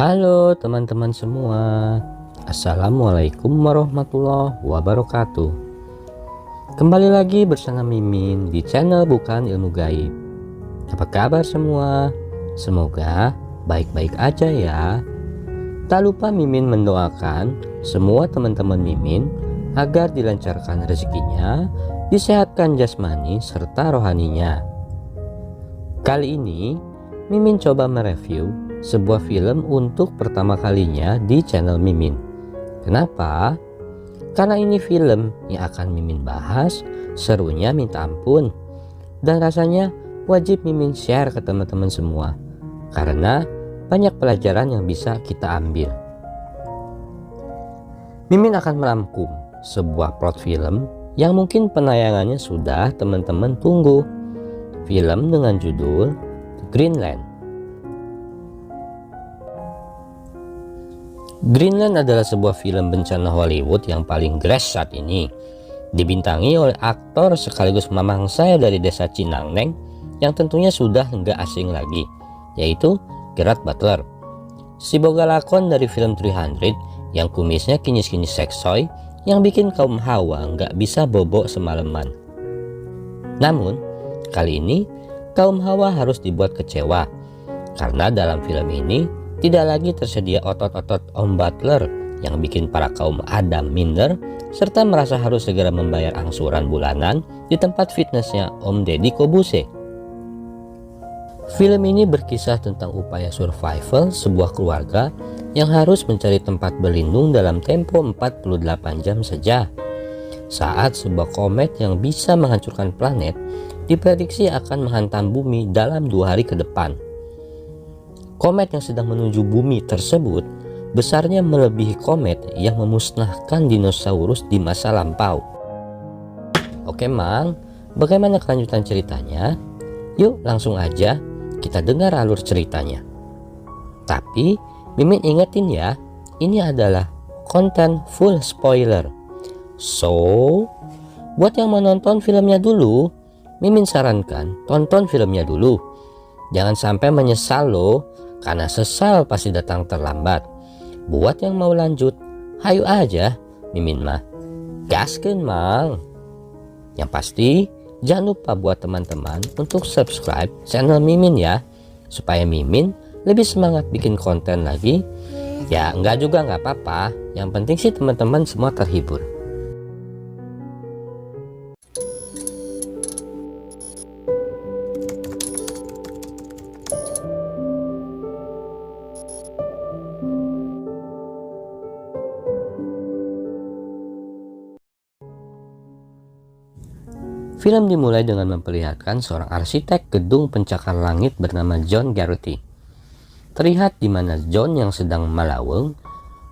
Halo teman-teman semua, Assalamualaikum warahmatullahi wabarakatuh. Kembali lagi bersama Mimin di channel Bukan Ilmu Gaib. Apa kabar semua? Semoga baik-baik aja ya. Tak lupa Mimin mendoakan semua teman-teman Mimin agar dilancarkan rezekinya, disehatkan jasmani serta rohaninya. Kali ini Mimin coba mereview sebuah film untuk pertama kalinya di channel Mimin. Kenapa? Karena ini film yang akan Mimin bahas serunya minta ampun, dan rasanya wajib Mimin share ke teman-teman semua karena banyak pelajaran yang bisa kita ambil. Mimin akan merangkum sebuah plot film yang mungkin penayangannya sudah teman-teman tunggu. Film dengan judul Greenland. Greenland adalah sebuah film bencana Hollywood yang paling geres saat ini. Dibintangi oleh aktor sekaligus mamang saya dari desa Cinangneng yang tentunya sudah nggak asing lagi, yaitu Gerard Butler. Si boga lakon dari film 300 yang kumisnya kinyis-kinyis seksoy yang bikin kaum hawa nggak bisa bobok semalaman. Namun, kali ini kaum hawa harus dibuat kecewa karena dalam film ini tidak lagi tersedia otot-otot Om Butler yang bikin para kaum Adam minder serta merasa harus segera membayar angsuran bulanan di tempat fitnessnya Om Deddy Kobuse. Film ini berkisah tentang upaya survival sebuah keluarga yang harus mencari tempat berlindung dalam tempo 48 jam saja saat sebuah komet yang bisa menghancurkan planet diprediksi akan menghantam bumi dalam 2 hari ke depan. Komet yang sedang menuju bumi tersebut besarnya melebihi komet yang memusnahkan dinosaurus di masa lampau. Oke Mang, bagaimana kelanjutan ceritanya? Yuk langsung aja kita dengar alur ceritanya. Tapi Mimin ingetin ya, ini adalah konten full spoiler. So, buat yang menonton filmnya dulu, Mimin sarankan tonton filmnya dulu. Jangan sampai menyesal loh, karena sesal pasti datang terlambat. Buat yang mau lanjut, hayu aja, Mimin mah gaskeun Mang. Yang pasti jangan lupa buat teman-teman untuk subscribe channel Mimin ya, supaya Mimin lebih semangat bikin konten lagi. Ya enggak juga nggak apa-apa, yang penting sih teman-teman semua terhibur. Film dimulai dengan memperlihatkan seorang arsitek gedung pencakar langit bernama John Garrity. Terlihat di mana John yang sedang melaweng,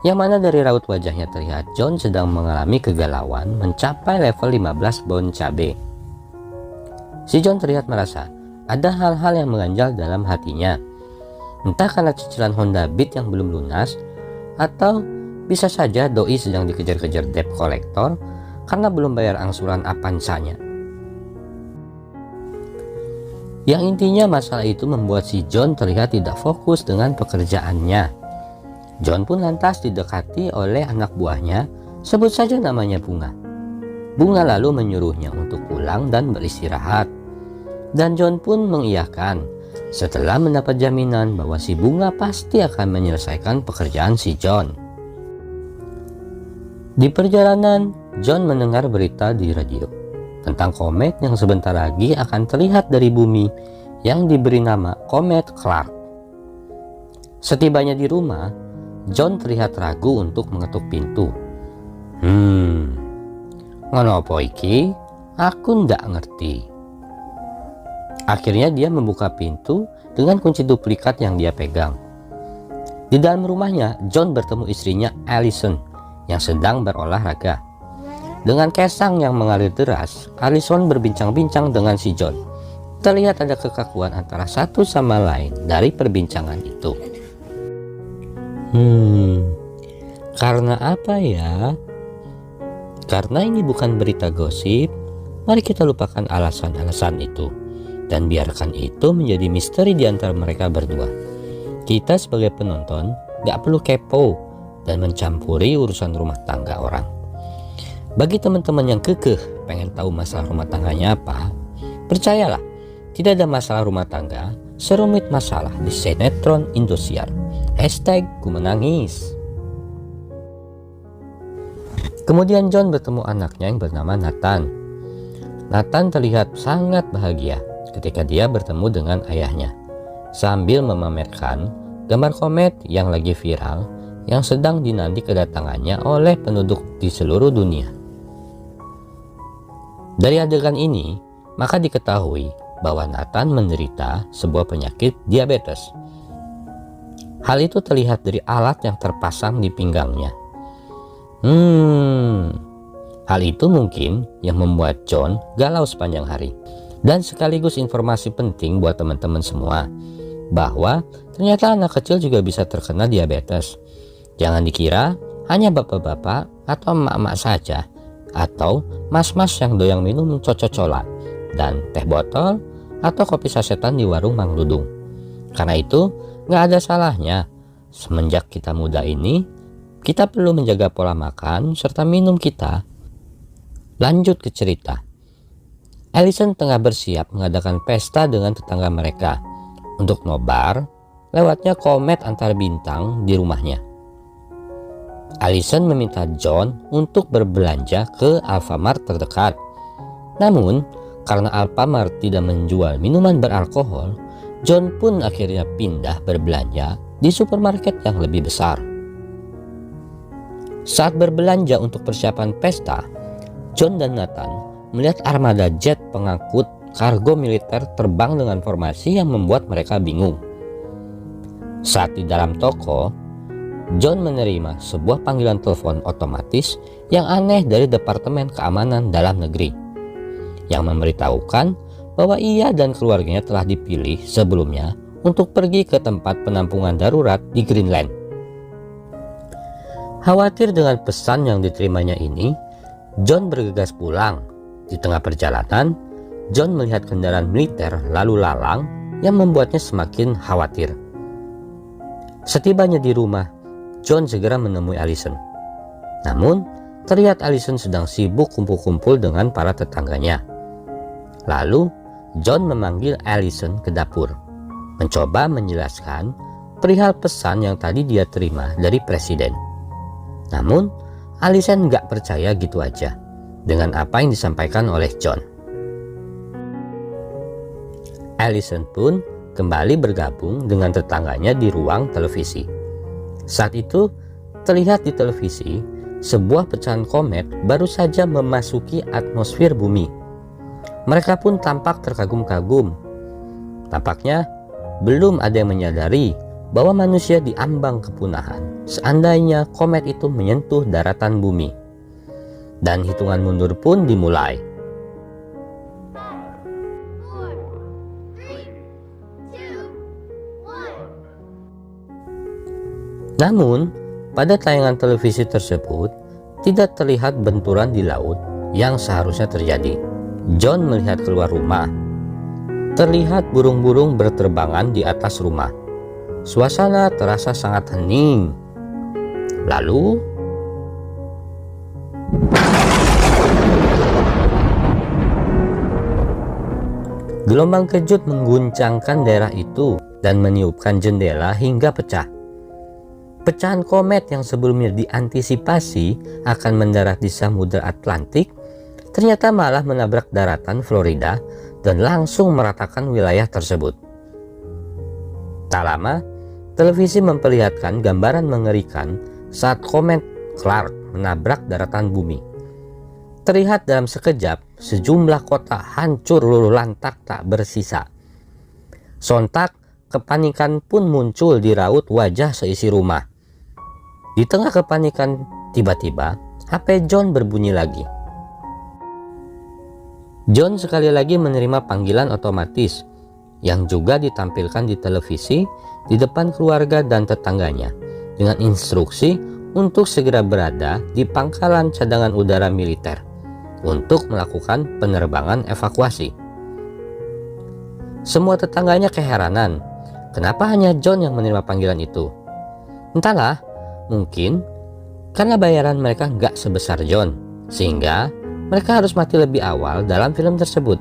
yang mana dari raut wajahnya terlihat John sedang mengalami kegalauan mencapai level 15 bon cabe. Si John terlihat merasa ada hal-hal yang mengganjal dalam hatinya. Entah karena cicilan Honda Beat yang belum lunas, atau bisa saja doi sedang dikejar-kejar debt collector karena belum bayar angsuran Avanza-nya. Yang intinya masalah itu membuat si John terlihat tidak fokus dengan pekerjaannya. John pun lantas didekati oleh anak buahnya, sebut saja namanya Bunga. Bunga lalu menyuruhnya untuk pulang dan beristirahat. Dan John pun mengiyakan setelah mendapat jaminan bahwa si Bunga pasti akan menyelesaikan pekerjaan si John. Di perjalanan, John mendengar berita di radio tentang komet yang sebentar lagi akan terlihat dari bumi yang diberi nama Komet Clark. Setibanya di rumah, John terlihat ragu untuk mengetuk pintu. Ngonopo iki? Aku ndak ngerti. Akhirnya dia membuka pintu dengan kunci duplikat yang dia pegang. Di dalam rumahnya, John bertemu istrinya Allison yang sedang berolahraga. Dengan kesang yang mengalir deras, Allison berbincang-bincang dengan si John. Terlihat ada kekakuan antara satu sama lain dari perbincangan itu. Karena apa ya? Karena ini bukan berita gosip, mari kita lupakan alasan-alasan itu. Dan biarkan itu menjadi misteri di antara mereka berdua. Kita sebagai penonton gak perlu kepo dan mencampuri urusan rumah tangga orang. Bagi teman-teman yang kekeh pengen tahu masalah rumah tangganya apa, percayalah, tidak ada masalah rumah tangga serumit masalah di sinetron Indosiar. #kumenangis. Kemudian John bertemu anaknya yang bernama Nathan. Nathan terlihat sangat bahagia ketika dia bertemu dengan ayahnya, sambil memamerkan gambar komet yang lagi viral yang sedang dinanti kedatangannya oleh penduduk di seluruh dunia. Dari adegan ini, maka diketahui bahwa Nathan menderita sebuah penyakit diabetes. Hal itu terlihat dari alat yang terpasang di pinggangnya. Hal itu mungkin yang membuat John galau sepanjang hari. Dan sekaligus informasi penting buat teman-teman semua, bahwa ternyata anak kecil juga bisa terkena diabetes. Jangan dikira hanya bapak-bapak atau emak-emak saja, atau mas-mas yang doyan minum cocok-colat dan teh botol atau kopi sasetan di warung Mang Dudung. Karena itu gak ada salahnya semenjak kita muda ini, kita perlu menjaga pola makan serta minum kita. Lanjut ke cerita. Allison tengah bersiap mengadakan pesta dengan tetangga mereka untuk nobar lewatnya komet antar bintang di rumahnya. Allison meminta John untuk berbelanja ke Alfamart terdekat. Namun, karena Alfamart tidak menjual minuman beralkohol, John pun akhirnya pindah berbelanja di supermarket yang lebih besar. Saat berbelanja untuk persiapan pesta, John dan Nathan melihat armada jet pengangkut kargo militer terbang dengan formasi yang membuat mereka bingung. Saat di dalam toko, John menerima sebuah panggilan telepon otomatis yang aneh dari Departemen Keamanan Dalam Negeri, yang memberitahukan bahwa ia dan keluarganya telah dipilih sebelumnya untuk pergi ke tempat penampungan darurat di Greenland. Khawatir dengan pesan yang diterimanya ini, John bergegas pulang. Di tengah perjalanan, John melihat kendaraan militer lalu lalang yang membuatnya semakin khawatir. Setibanya di rumah, John segera menemui Allison. Namun, terlihat Allison sedang sibuk kumpul-kumpul dengan para tetangganya. Lalu, John memanggil Allison ke dapur, mencoba menjelaskan perihal pesan yang tadi dia terima dari presiden. Namun, Allison gak percaya gitu aja dengan apa yang disampaikan oleh John. Allison pun kembali bergabung dengan tetangganya di ruang televisi. Saat itu, terlihat di televisi sebuah pecahan komet baru saja memasuki atmosfer bumi. Mereka pun tampak terkagum-kagum. Tampaknya belum ada yang menyadari bahwa manusia diambang kepunahan seandainya komet itu menyentuh daratan bumi. Dan hitungan mundur pun dimulai. 5, 4, 3, 2, 1. Namun, pada tayangan televisi tersebut tidak terlihat benturan di laut yang seharusnya terjadi. John melihat keluar rumah. Terlihat burung-burung berterbangan di atas rumah. Suasana terasa sangat hening. Lalu, gelombang kejut mengguncangkan daerah itu dan meniupkan jendela hingga pecah. Pecahan komet yang sebelumnya diantisipasi akan mendarat di Samudra Atlantik ternyata malah menabrak daratan Florida dan langsung meratakan wilayah tersebut. Tak lama, televisi memperlihatkan gambaran mengerikan saat komet Clark menabrak daratan bumi. Terlihat dalam sekejap sejumlah kota hancur luluh lantak tak bersisa. Sontak kepanikan pun muncul di raut wajah seisi rumah. Di tengah kepanikan, tiba-tiba HP John berbunyi lagi. John sekali lagi menerima panggilan otomatis yang juga ditampilkan di televisi di depan keluarga dan tetangganya dengan instruksi untuk segera berada di pangkalan cadangan udara militer untuk melakukan penerbangan evakuasi. Semua tetangganya keheranan, kenapa hanya John yang menerima panggilan itu? Entahlah, mungkin karena bayaran mereka nggak sebesar John, sehingga mereka harus mati lebih awal dalam film tersebut.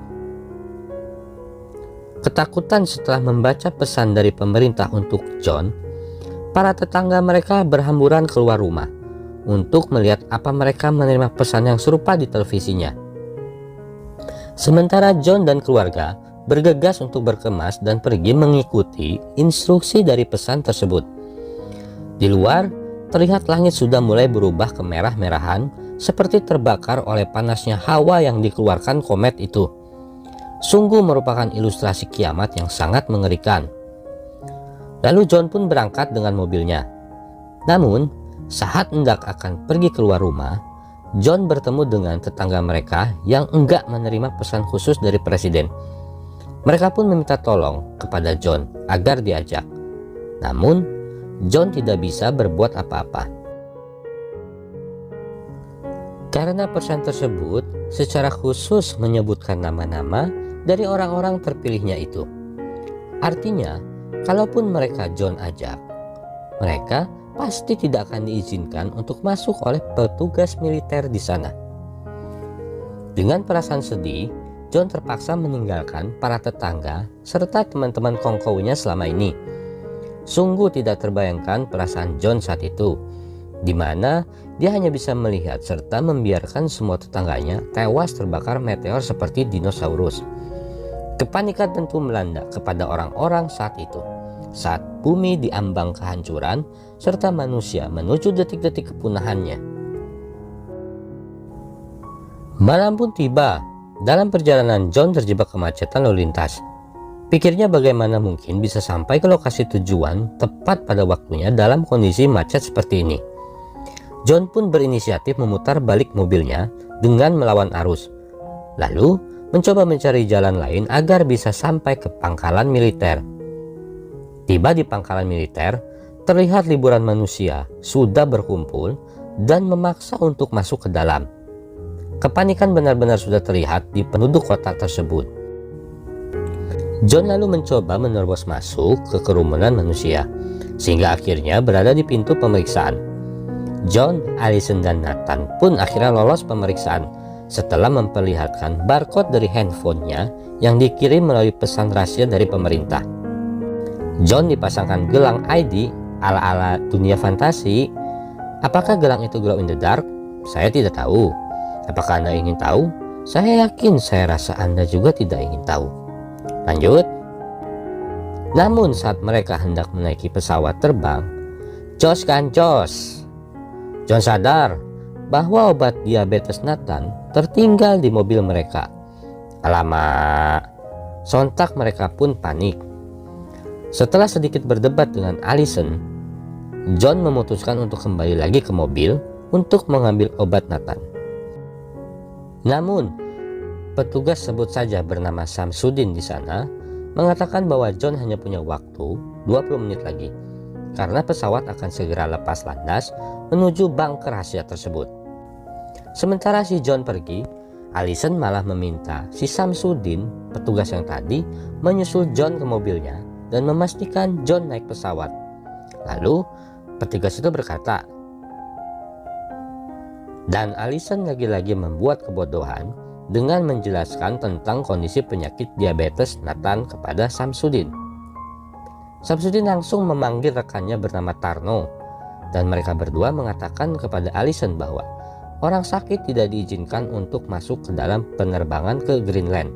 Ketakutan setelah membaca pesan dari pemerintah untuk John, para tetangga mereka berhamburan keluar rumah untuk melihat apa mereka menerima pesan yang serupa di televisinya. Sementara John dan keluarga bergegas untuk berkemas dan pergi mengikuti instruksi dari pesan tersebut. Di luar, terlihat langit sudah mulai berubah kemerah-merahan seperti terbakar oleh panasnya hawa yang dikeluarkan komet itu. Sungguh merupakan ilustrasi kiamat yang sangat mengerikan. Lalu John pun berangkat dengan mobilnya. Namun, saat hendak akan pergi keluar rumah, John bertemu dengan tetangga mereka yang enggak menerima pesan khusus dari presiden. Mereka pun meminta tolong kepada John agar diajak. Namun, John tidak bisa berbuat apa-apa. Karena pesan tersebut secara khusus menyebutkan nama-nama dari orang-orang terpilihnya itu. Artinya, kalaupun mereka John ajak, mereka pasti tidak akan diizinkan untuk masuk oleh petugas militer di sana. Dengan perasaan sedih, John terpaksa meninggalkan para tetangga serta teman-teman kongkownya selama ini. Sungguh tidak terbayangkan perasaan John saat itu, di mana dia hanya bisa melihat serta membiarkan semua tetangganya tewas terbakar meteor seperti dinosaurus. Kepanikan tentu melanda kepada orang-orang saat itu, saat bumi diambang kehancuran serta manusia menuju detik-detik kepunahannya. Malam pun tiba. Dalam perjalanan, John terjebak kemacetan lalu lintas. Pikirnya bagaimana mungkin bisa sampai ke lokasi tujuan tepat pada waktunya dalam kondisi macet seperti ini. John pun berinisiatif memutar balik mobilnya dengan melawan arus, lalu mencoba mencari jalan lain agar bisa sampai ke pangkalan militer. Tiba di pangkalan militer, terlihat ribuan manusia sudah berkumpul dan memaksa untuk masuk ke dalam. Kepanikan benar-benar sudah terlihat di penduduk kota tersebut. John lalu mencoba menerobos masuk ke kerumunan manusia, sehingga akhirnya berada di pintu pemeriksaan. John, Allison, dan Nathan pun akhirnya lolos pemeriksaan setelah memperlihatkan barcode dari handphonenya yang dikirim melalui pesan rahasia dari pemerintah. John dipasangkan gelang ID ala-ala dunia fantasi. Apakah gelang itu glow in the dark? Saya tidak tahu. Apakah Anda ingin tahu? Saya yakin, saya rasa Anda juga tidak ingin tahu. Lanjut. Namun saat mereka hendak menaiki pesawat terbang, Jos kan Jos. John sadar bahwa obat diabetes Nathan tertinggal di mobil mereka. Alamak, sontak mereka pun panik. Setelah sedikit berdebat dengan Allison, John memutuskan untuk kembali lagi ke mobil untuk mengambil obat Nathan. Namun, petugas sebut saja bernama Samsudin di sana mengatakan bahwa John hanya punya waktu 20 menit lagi karena pesawat akan segera lepas landas menuju bunker rahasia tersebut. Sementara si John pergi, Allison malah meminta si Samsudin, petugas yang tadi, menyusul John ke mobilnya dan memastikan John naik pesawat. Lalu, petugas itu berkata, dan Allison lagi-lagi membuat kebodohan dengan menjelaskan tentang kondisi penyakit diabetes Nathan kepada Samsudin. Samsudin langsung memanggil rekannya bernama Tarno, dan mereka berdua mengatakan kepada Allison bahwa orang sakit tidak diizinkan untuk masuk ke dalam penerbangan ke Greenland.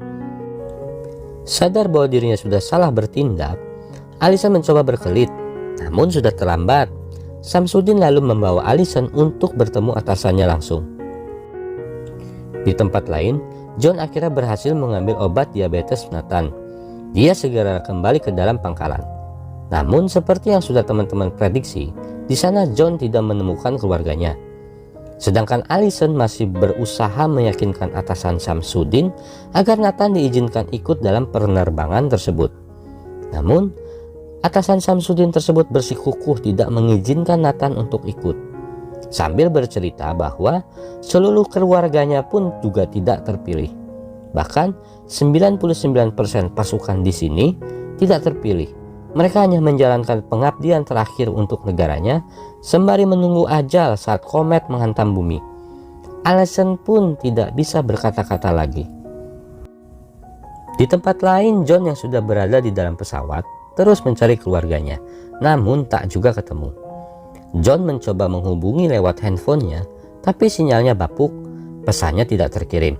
Sadar bahwa dirinya sudah salah bertindak, Allison mencoba berkelit, namun sudah terlambat. Samsudin lalu membawa Allison untuk bertemu atasannya langsung. Di tempat lain, John akhirnya berhasil mengambil obat diabetes Nathan. Dia segera kembali ke dalam pangkalan. Namun seperti yang sudah teman-teman prediksi, di sana John tidak menemukan keluarganya. Sedangkan Allison masih berusaha meyakinkan atasan Samsudin agar Nathan diizinkan ikut dalam penerbangan tersebut. Namun, atasan Samsudin tersebut bersikukuh tidak mengizinkan Nathan untuk ikut, sambil bercerita bahwa seluruh keluarganya pun juga tidak terpilih. Bahkan 99% pasukan di sini tidak terpilih. Mereka hanya menjalankan pengabdian terakhir untuk negaranya sembari menunggu ajal saat komet menghantam bumi. Allison pun tidak bisa berkata-kata lagi. Di tempat lain, John yang sudah berada di dalam pesawat terus mencari keluarganya, namun tak juga ketemu. John mencoba menghubungi lewat handphonenya, tapi sinyalnya bapuk, pesannya tidak terkirim.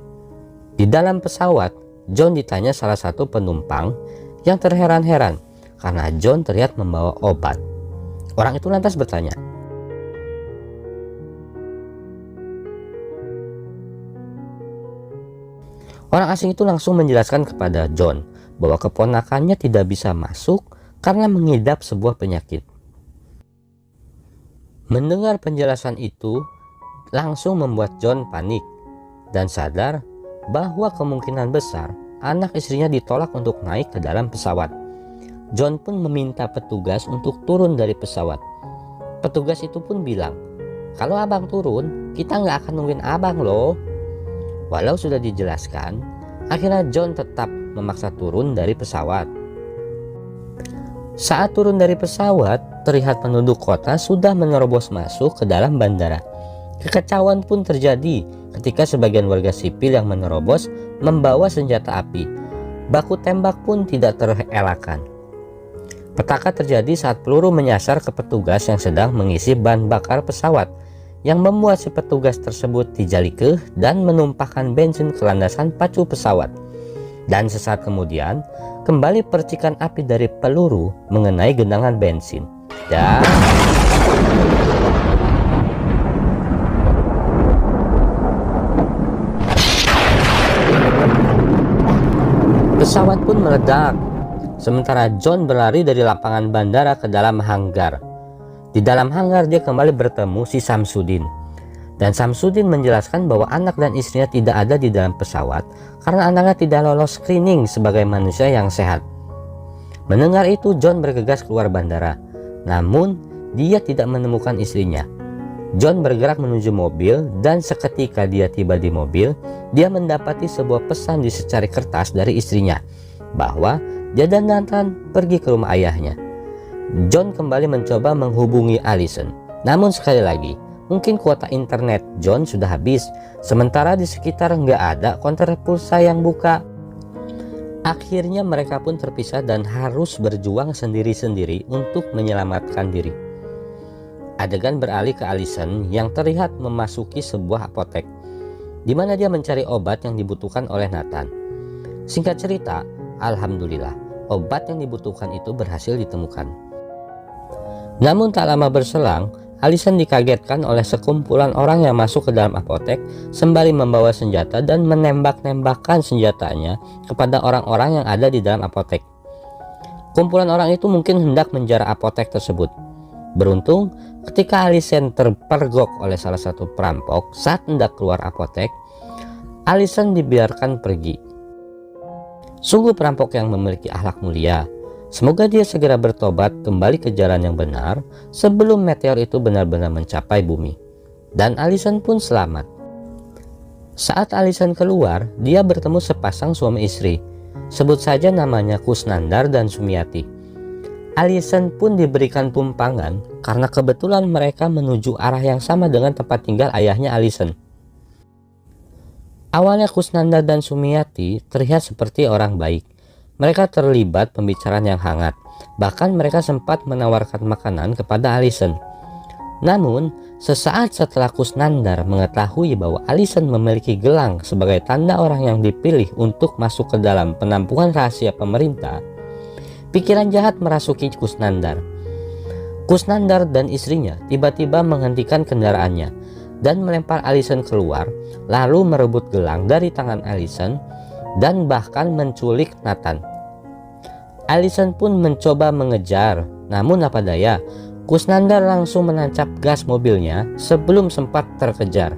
Di dalam pesawat, John ditanya salah satu penumpang yang terheran-heran karena John terlihat membawa obat. Orang itu lantas bertanya, orang asing itu langsung menjelaskan kepada John bahwa keponakannya tidak bisa masuk karena mengidap sebuah penyakit. Mendengar penjelasan itu langsung membuat John panik dan sadar bahwa kemungkinan besar anak istrinya ditolak untuk naik ke dalam pesawat. John pun meminta petugas untuk turun dari pesawat. Petugas itu pun bilang, "Kalau abang turun, kita nggak akan nungguin abang loh." Walau sudah dijelaskan, akhirnya John tetap memaksa turun dari pesawat. Saat turun dari pesawat, terlihat penduduk kota sudah menerobos masuk ke dalam bandara. Kekacauan pun terjadi ketika sebagian warga sipil yang menerobos membawa senjata api. Baku tembak pun tidak terelakkan. Petaka terjadi saat peluru menyasar ke petugas yang sedang mengisi bahan bakar pesawat, yang membuat si petugas tersebut dijalikeh dan menumpahkan bensin ke landasan pacu pesawat. Dan sesaat kemudian, kembali percikan api dari peluru mengenai genangan bensin. Dan pesawat pun meledak. Sementara John berlari dari lapangan bandara ke dalam hanggar. Di dalam hanggar dia kembali bertemu si Samsudin. Dan Samsudin menjelaskan bahwa anak dan istrinya tidak ada di dalam pesawat karena anaknya tidak lolos screening sebagai manusia yang sehat. Mendengar itu, John bergegas keluar bandara. Namun, dia tidak menemukan istrinya. John bergerak menuju mobil dan seketika dia tiba di mobil, dia mendapati sebuah pesan di secari kertas dari istrinya bahwa dia dan Nathan pergi ke rumah ayahnya. John kembali mencoba menghubungi Allison. Namun sekali lagi, mungkin kuota internet John sudah habis, sementara di sekitar nggak ada konter pulsa yang buka. Akhirnya mereka pun terpisah dan harus berjuang sendiri-sendiri untuk menyelamatkan diri. Adegan beralih ke Allison yang terlihat memasuki sebuah apotek, di mana dia mencari obat yang dibutuhkan oleh Nathan. Singkat cerita, alhamdulillah, obat yang dibutuhkan itu berhasil ditemukan. Namun tak lama berselang, Allison dikagetkan oleh sekumpulan orang yang masuk ke dalam apotek sembari membawa senjata dan menembak-nembakkan senjatanya kepada orang-orang yang ada di dalam apotek. Kumpulan orang itu mungkin hendak menjarah apotek tersebut. Beruntung, ketika Allison terpergok oleh salah satu perampok saat hendak keluar apotek, Allison dibiarkan pergi. Sungguh perampok yang memiliki akhlak mulia. Semoga dia segera bertobat kembali ke jalan yang benar sebelum meteor itu benar-benar mencapai bumi. Dan Allison pun selamat. Saat Allison keluar, dia bertemu sepasang suami istri. Sebut saja namanya Kusnandar dan Sumiati. Allison pun diberikan tumpangan karena kebetulan mereka menuju arah yang sama dengan tempat tinggal ayahnya Allison. Awalnya Kusnandar dan Sumiati terlihat seperti orang baik. Mereka terlibat pembicaraan yang hangat, bahkan mereka sempat menawarkan makanan kepada Allison. Namun, sesaat setelah Kusnandar mengetahui bahwa Allison memiliki gelang sebagai tanda orang yang dipilih untuk masuk ke dalam penampungan rahasia pemerintah, pikiran jahat merasuki Kusnandar. Kusnandar dan istrinya tiba-tiba menghentikan kendaraannya dan melempar Allison keluar, lalu merebut gelang dari tangan Allison dan bahkan menculik Nathan. Allison pun mencoba mengejar, namun apa daya, Kusnandar langsung menancap gas mobilnya sebelum sempat terkejar.